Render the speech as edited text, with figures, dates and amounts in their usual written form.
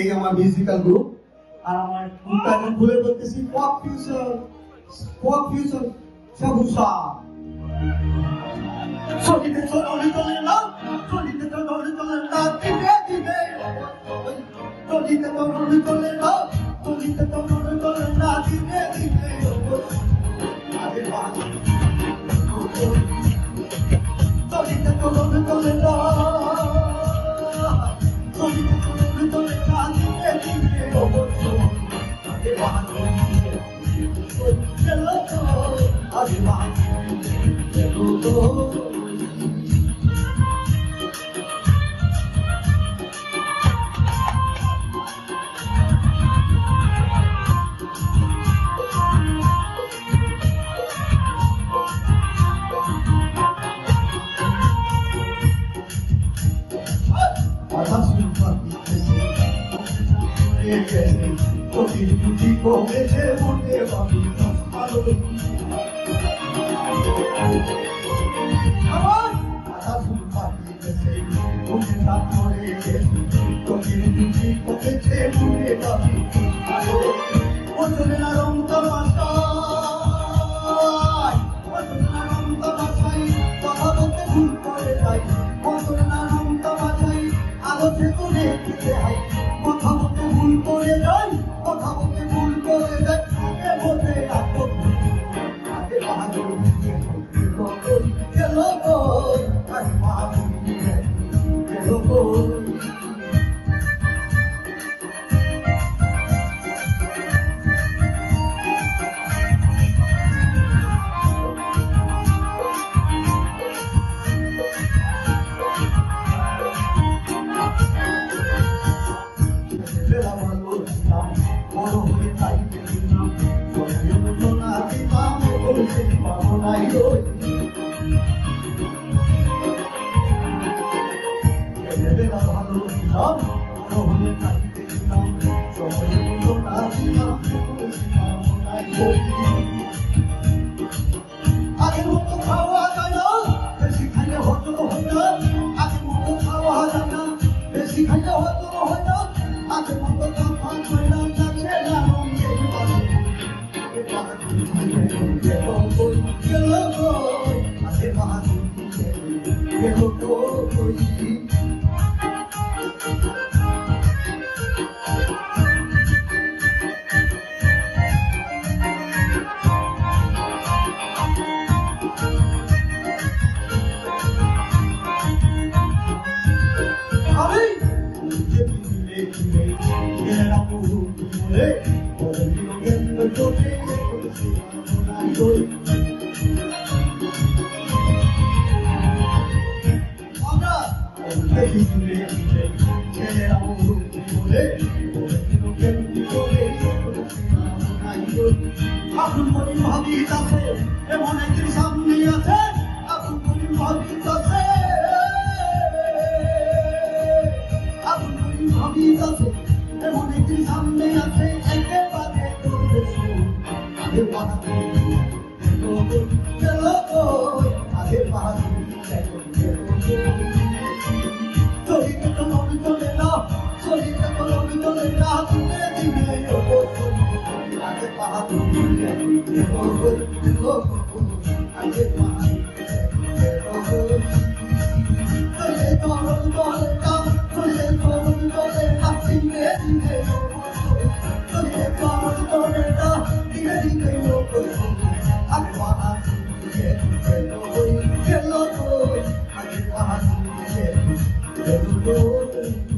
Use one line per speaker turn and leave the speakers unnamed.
এই আমার musical group. আর আমার গ্রুপটা এখন খুলে বলতেছি পপ ফিউশন সবুসা। চলিতে চলে চলে না, চলিতে চলে চলে না, দিবে দিবে। চলিতে চলে চলে না, চলিতে চলে চলে না, দিবে দিবে। আরে বাহ, চলিতে চলে চলে না, চলিতে চলে চলে না, দিবে দিবে। আরে বাহ, চলো তো, আরে বাহ, চলো তো। কমেছে মনে ভাবি ভালো আমার আধা ফুল পাখি গেছে মনে রাত মরে গেছে তোকে দুটি কমেছে মনে ভাবি ভালো ওজনে না রং তামাশায় ওজনে না রং তামাশায় কথা বলতে ভুল করে যাই ওজনে না রং তামাশায় আলোতে করে দিতে হয় কথা বলতে ভুল করে যাই কথা বলতে ভুল করে যাই বলতে আপন আগে বাহাদুর গেল কই আরে বাহাদুর গেল কই আগের মতো খাওয়া যায় না বেশি খাইলে হজম হয় না আগের মতো খাওয়া যায় না বেশি খাইলে হজম হয় না আগের মতো খাওয়া যায় না যাচ্ছে না গেল কই আগে বাহাদুর গেল কই আপন মনে ভাবিত আছে এমন একদিন সামনে আছে আপন মনে ভাবিত আছে আপন মনে ভাবিত আছে এমন একদিন সামনে আছে একেবারে করতেছে আগে বাহাদুর গেল কই আগে বাহাদুর চলিতে চলবে চলে না চলিতে চলবে চলে না দিনে দিনে আগে বাহাদুর আগে বাহাদুর Hello,